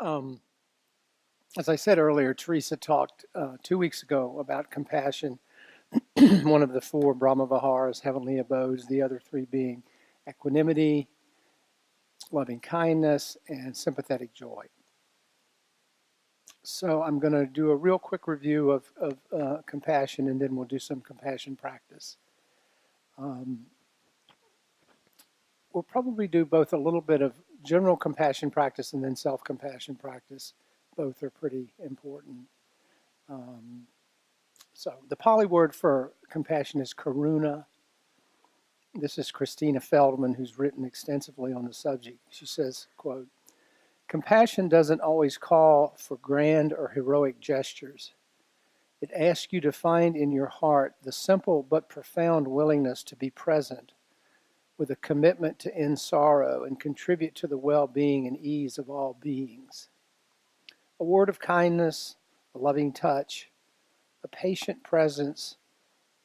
Um, as I said earlier, Teresa talked 2 weeks ago about compassion, one of the four Brahma Viharas, heavenly abodes, the other three being equanimity, loving kindness, and sympathetic joy. So I'm going to do a real quick review of compassion, and then we'll do some compassion practice. Um, we'll probably do both a little bit of general compassion practice and then self-compassion practice. Both are pretty important. Um, so the Pali word for compassion is karuna. This is Christina Feldman, who's written extensively on the subject. She says, quote, "Compassion doesn't always call for grand or heroic gestures. It asks you to find in your heart the simple but profound willingness to be present with a commitment to end sorrow and contribute to the well-being and ease of all beings. A word of kindness, a loving touch, a patient presence,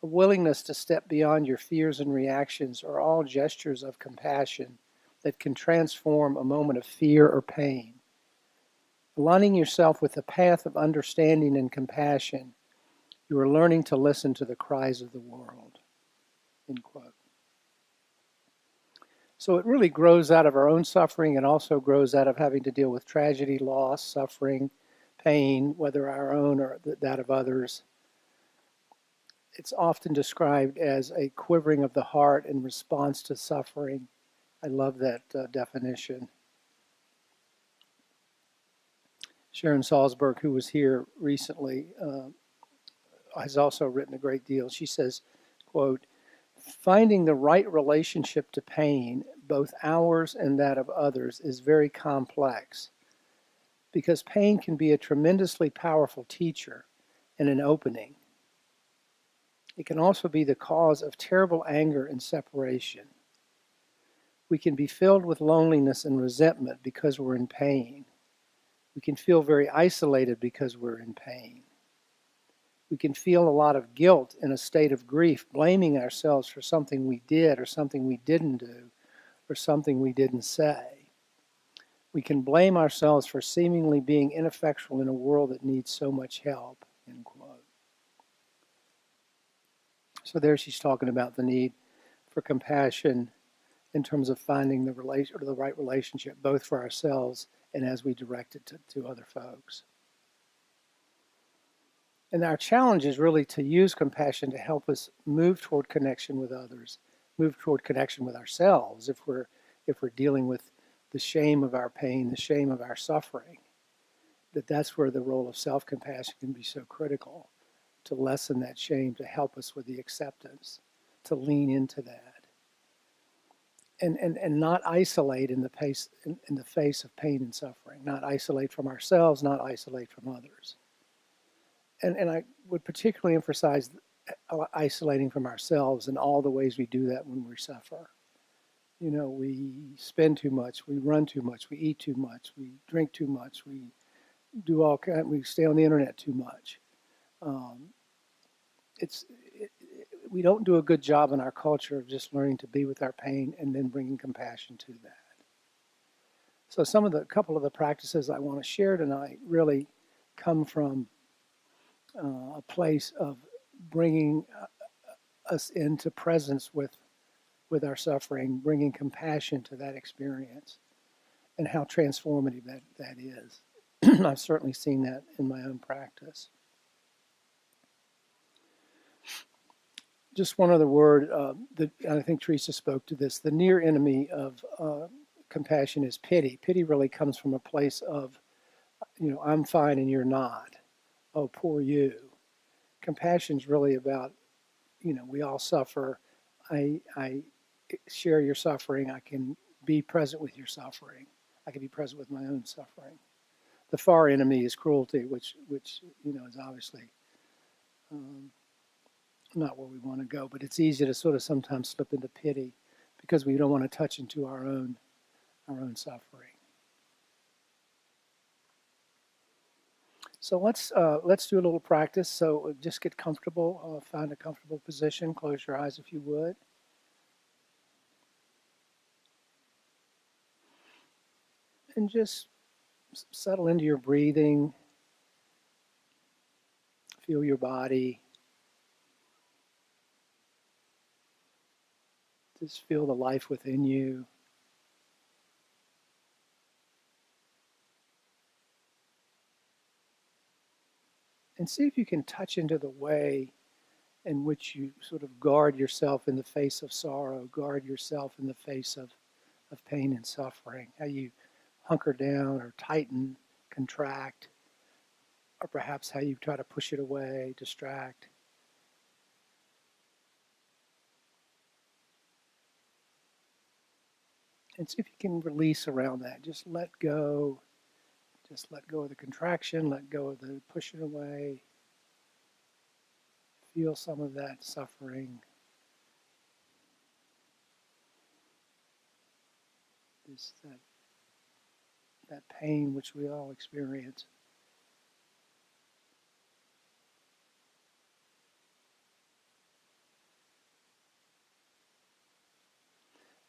a willingness to step beyond your fears and reactions are all gestures of compassion that can transform a moment of fear or pain. Aligning yourself with the path of understanding and compassion, you are learning to listen to the cries of the world." End quote. So it really grows out of our own suffering. It also grows out of having to deal with tragedy, loss, suffering, pain, whether our own or that of others. It's often described as a quivering of the heart in response to suffering. I love that definition. Sharon Salzberg, who was here recently, has also written a great deal. She says, quote, "Finding the right relationship to pain, both ours and that of others, is very complex because pain can be a tremendously powerful teacher and an opening. It can also be the cause of terrible anger and separation. We can be filled with loneliness and resentment because we're in pain. We can feel very isolated because we're in pain. We can feel a lot of guilt in a state of grief, blaming ourselves for something we did or something we didn't do or something we didn't say. We can blame ourselves for seemingly being ineffectual in a world that needs so much help." End quote. So there she's talking about the need for compassion in terms of finding the right relationship, both for ourselves and as we direct it to other folks. And our challenge is really to use compassion to help us move toward connection with others, move toward connection with ourselves if we're dealing with the shame of our pain, the shame of our suffering. That's where the role of self-compassion can be so critical, to lessen that shame, to help us with the acceptance, to lean into that. And not isolate in the face of pain and suffering, not isolate from ourselves, not isolate from others. And I would particularly emphasize isolating from ourselves and all the ways we do that when we suffer. You know, we spend too much, we run too much, we eat too much, we drink too much, we we stay on the internet too much. We don't do a good job in our culture of just learning to be with our pain and then bringing compassion to that. So a couple of the practices I want to share tonight really come from a place of bringing us into presence with our suffering, bringing compassion to that experience, and how transformative that is. I've certainly seen that in my own practice. Just one other word that I think Teresa spoke to this. The near enemy of compassion is pity. Pity really comes from a place of, I'm fine and you're not. Oh, poor you. Compassion is really about, we all suffer. I share your suffering. I can be present with your suffering. I can be present with my own suffering. The far enemy is cruelty, which is obviously not where we want to go. But it's easy to sort of sometimes slip into pity because we don't want to touch into our own suffering. So let's do a little practice. So just get comfortable, find a comfortable position. Close your eyes if you would. And just settle into your breathing. Feel your body. Just feel the life within you. And see if you can touch into the way in which you sort of guard yourself in the face of sorrow, guard yourself in the face of pain and suffering. How you hunker down or tighten, contract, or perhaps how you try to push it away, distract. And see if you can release around that. Just let go. Just let go of the contraction, let go of the pushing away. Feel some of that suffering. That pain which we all experience.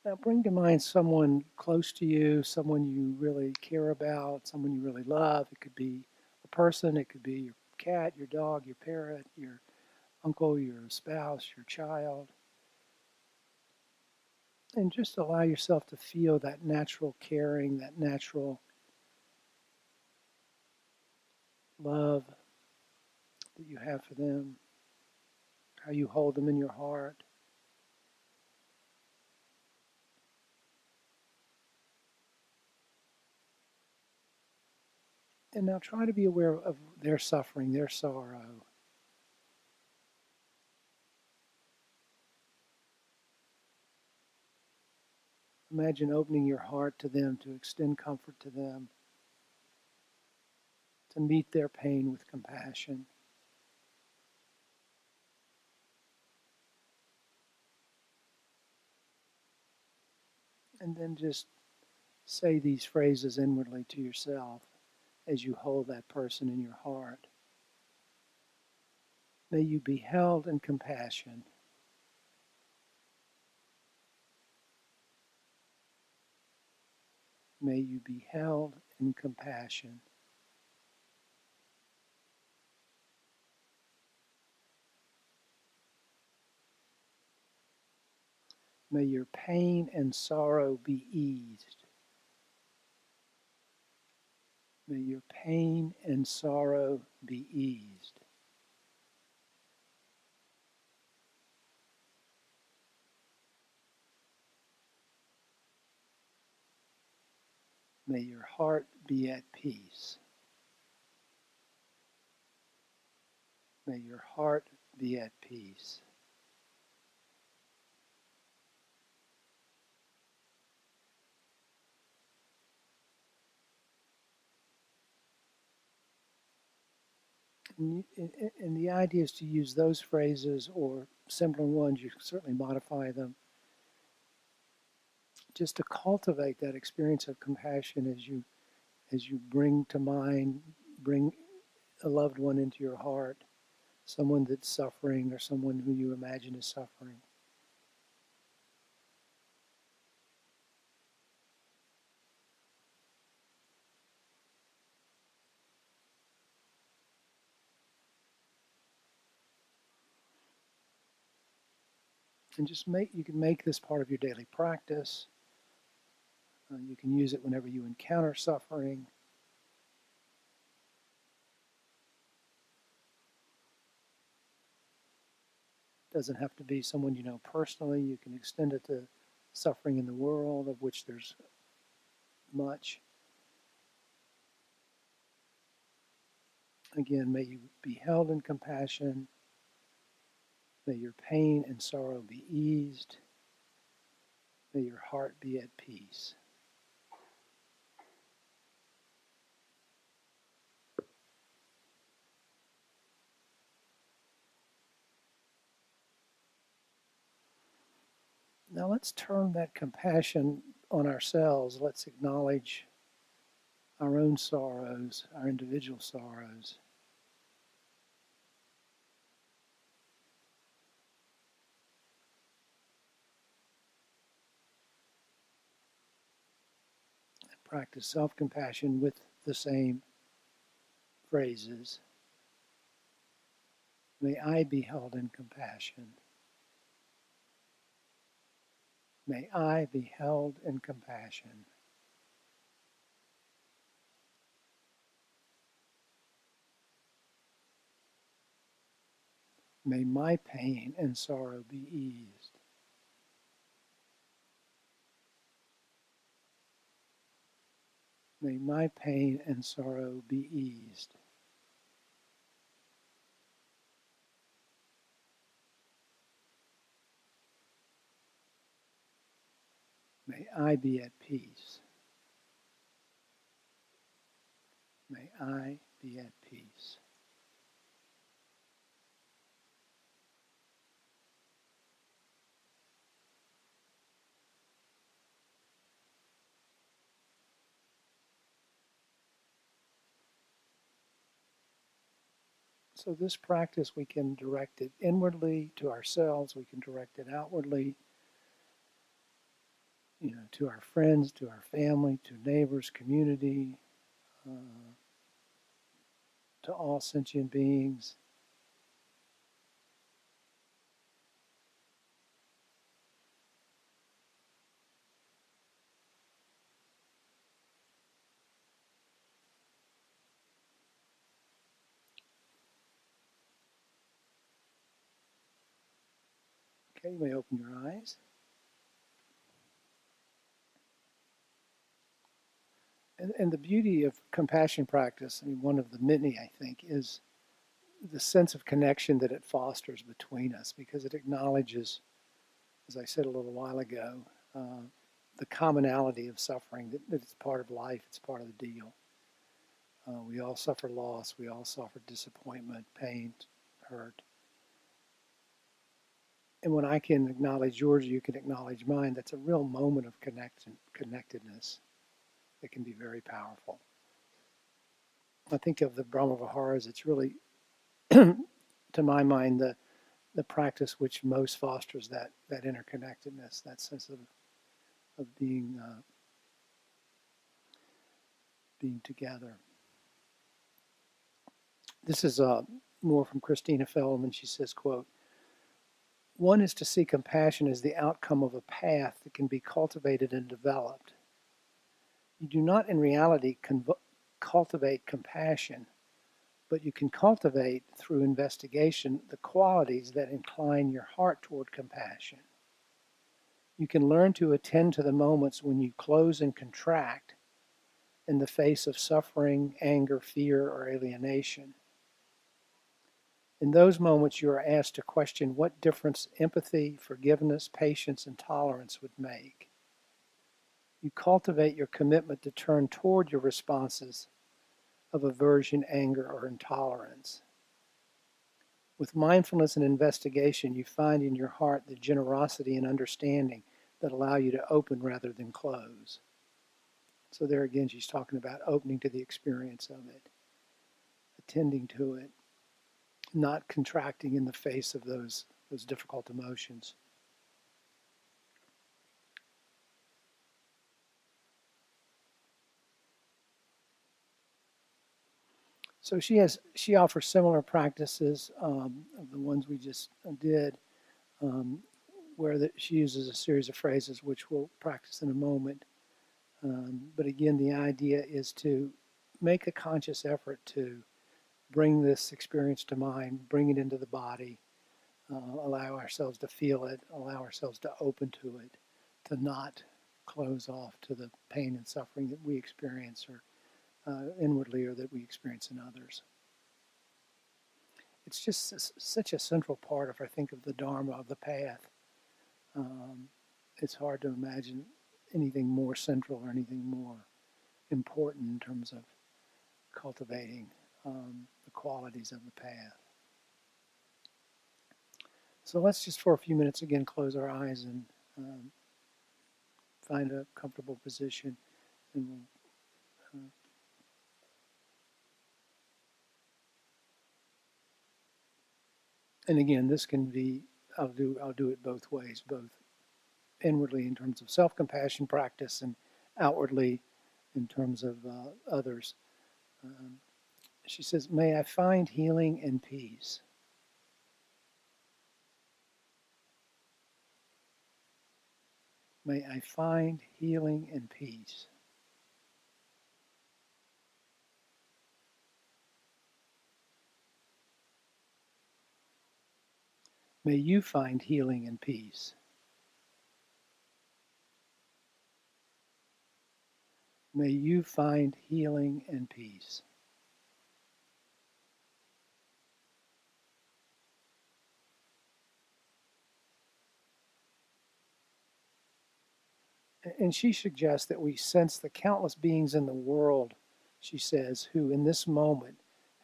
Now bring to mind someone close to you, someone you really care about, someone you really love. It could be a person, it could be your cat, your dog, your parrot, your uncle, your spouse, your child. And just allow yourself to feel that natural caring, that natural love that you have for them, how you hold them in your heart. And now try to be aware of their suffering, their sorrow. Imagine opening your heart to them, to extend comfort to them, to meet their pain with compassion. And then just say these phrases inwardly to yourself as you hold that person in your heart. May you be held in compassion. May you be held in compassion. May your pain and sorrow be eased. May your pain and sorrow be eased. May your heart be at peace. May your heart be at peace. And the idea is to use those phrases or similar ones, you can certainly modify them, just to cultivate that experience of compassion as you bring to mind, bring a loved one into your heart, someone that's suffering or someone who you imagine is suffering. And you can make this part of your daily practice. You can use it whenever you encounter suffering. It doesn't have to be someone you know personally. You can extend it to suffering in the world, of which there's much. Again, may you be held in compassion. May your pain and sorrow be eased. May your heart be at peace. Now let's turn that compassion on ourselves. Let's acknowledge our own sorrows, our individual sorrows. practice self-compassion with the same phrases. May I be held in compassion. May I be held in compassion. May my pain and sorrow be eased. May my pain and sorrow be eased. May I be at peace. May I be at peace. So this practice, we can direct it inwardly to ourselves. We can direct it outwardly, to our friends, to our family, to neighbors, community, to all sentient beings. Okay, you may open your eyes. And the beauty of compassion practice, one of the many, I think, is the sense of connection that it fosters between us, because it acknowledges, as I said a little while ago, the commonality of suffering, that it's part of life, it's part of the deal. We all suffer loss, we all suffer disappointment, pain, hurt. And when I can acknowledge yours, you can acknowledge mine, that's a real moment of connectedness that can be very powerful. I think of the Brahma Viharas, it's really, to my mind, the practice which most fosters that interconnectedness, that sense of being together. This is more from Christina Feldman. She says, quote, "One is to see compassion as the outcome of a path that can be cultivated and developed. You do not in reality cultivate compassion, but you can cultivate through investigation the qualities that incline your heart toward compassion. You can learn to attend to the moments when you close and contract in the face of suffering, anger, fear, or alienation. In those moments, you are asked to question what difference empathy, forgiveness, patience, and tolerance would make. You cultivate your commitment to turn toward your responses of aversion, anger, or intolerance. With mindfulness and investigation, you find in your heart the generosity and understanding that allow you to open rather than close." So there again, she's talking about opening to the experience of it, attending to it, not contracting in the face of those difficult emotions. So she offers similar practices of the ones we just did, where she uses a series of phrases which we'll practice in a moment. But again, the idea is to make a conscious effort to bring this experience to mind, bring it into the body, allow ourselves to feel it, allow ourselves to open to it, to not close off to the pain and suffering that we experience or inwardly or that we experience in others. It's just such a central part, if I think of the Dharma, of the path. It's hard to imagine anything more central or anything more important in terms of cultivating the qualities of the path. So let's just for a few minutes again close our eyes and find a comfortable position, and we'll and again, this can be, I'll do it both ways, both inwardly in terms of self-compassion practice and outwardly in terms of others. She says, may I find healing and peace. May I find healing and peace. May you find healing and peace. May you find healing and peace. And she suggests that we sense the countless beings in the world, she says, who in this moment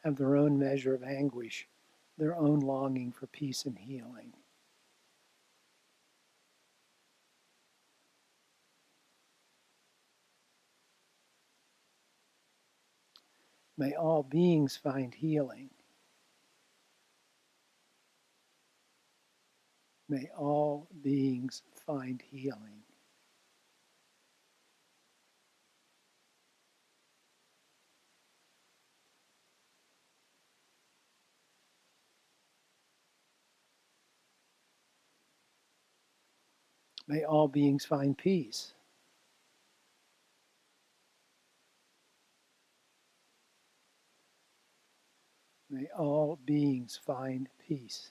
have their own measure of anguish, their own longing for peace and healing. May all beings find healing. May all beings find healing. May all beings find peace. May all beings find peace.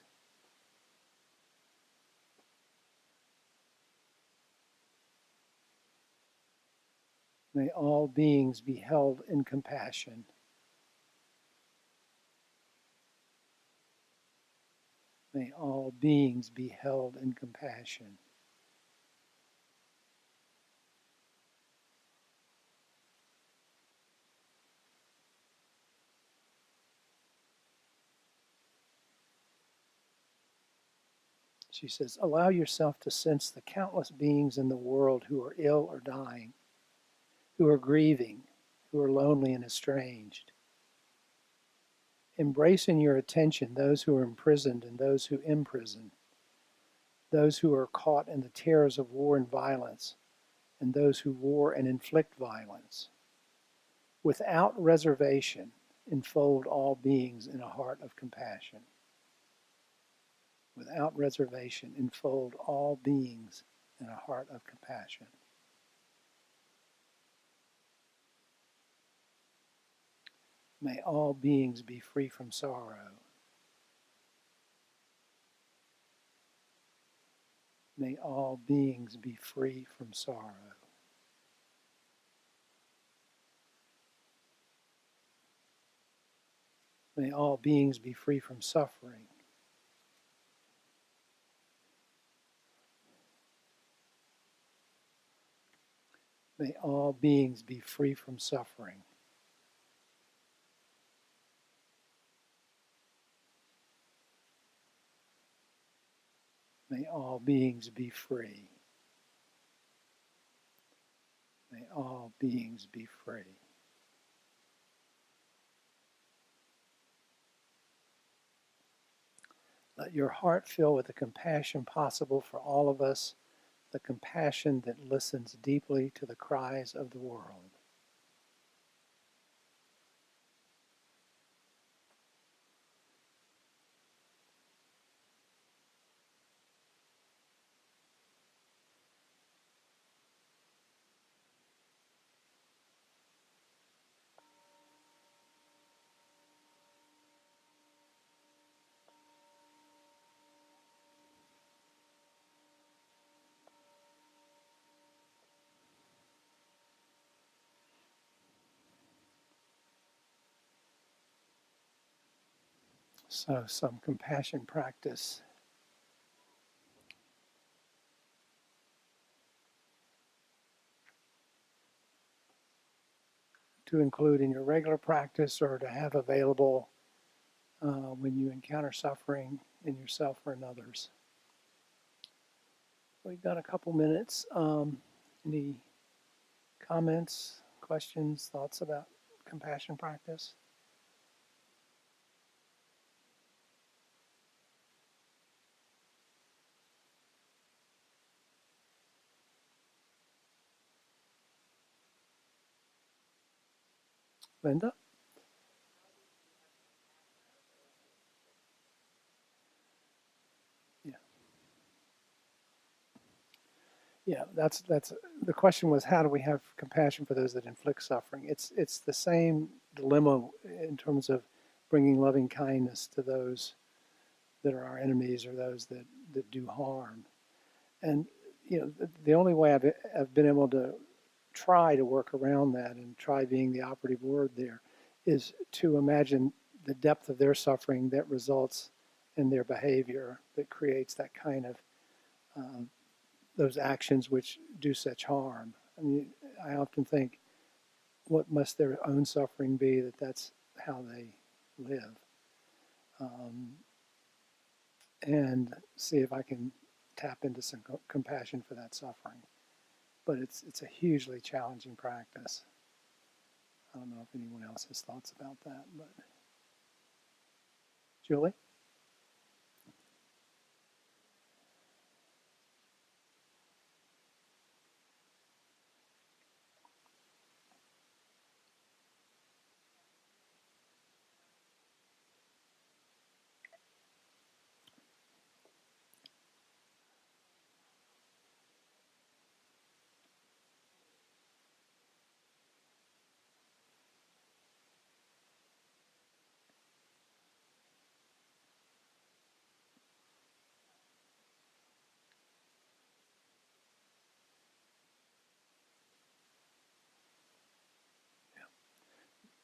May all beings be held in compassion. May all beings be held in compassion. She says, allow yourself to sense the countless beings in the world who are ill or dying, who are grieving, who are lonely and estranged. Embrace in your attention those who are imprisoned and those who imprison, those who are caught in the terrors of war and violence, and those who war and inflict violence. Without reservation, enfold all beings in a heart of compassion. Without reservation, enfold all beings in a heart of compassion. May all beings be free from sorrow. May all beings be free from sorrow. May all beings be free from suffering. May all beings be free from suffering. May all beings be free. May all beings be free. Let your heart fill with the compassion possible for all of us, the compassion that listens deeply to the cries of the world. So some compassion practice to include in your regular practice or to have available when you encounter suffering in yourself or in others. We've got a couple minutes. Any comments, questions, thoughts about compassion practice? Linda? Yeah. Yeah, that's the question was, how do we have compassion for those that inflict suffering? It's the same dilemma in terms of bringing loving kindness to those that are our enemies or those that do harm. And the only way I've been able to try to work around that and try being the operative word there is to imagine the depth of their suffering that results in their behavior that creates that kind of those actions which do such harm. I mean, I often think, what must their own suffering be that that's how they live? And see if I can tap into some compassion for that suffering. But it's a hugely challenging practice. I don't know if anyone else has thoughts about that, but Julie?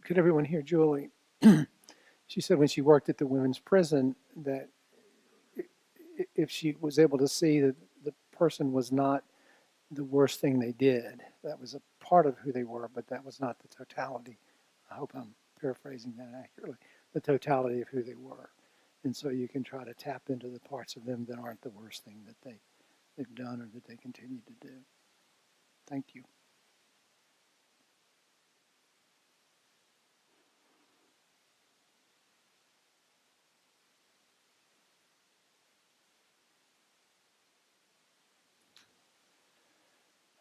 Could everyone hear Julie? She said when she worked at the women's prison that if she was able to see that the person was not the worst thing they did, that was a part of who they were, but that was not the totality. I hope I'm paraphrasing that accurately. The totality of who they were. And so you can try to tap into the parts of them that aren't the worst thing that they've done or that they continue to do. Thank you.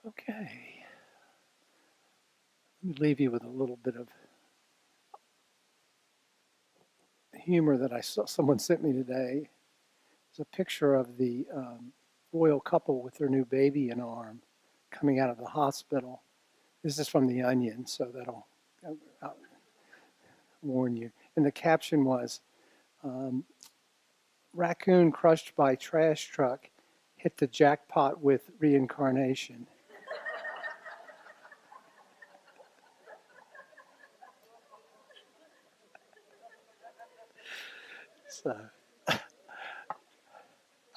Okay. Let me leave you with a little bit of humor that I saw someone sent me today. It's a picture of the royal couple with their new baby in arm coming out of the hospital. This is from The Onion, so I'll warn you. And the caption was, raccoon crushed by trash truck hit the jackpot with reincarnation. So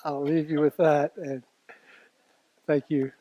I'll leave you with that, and thank you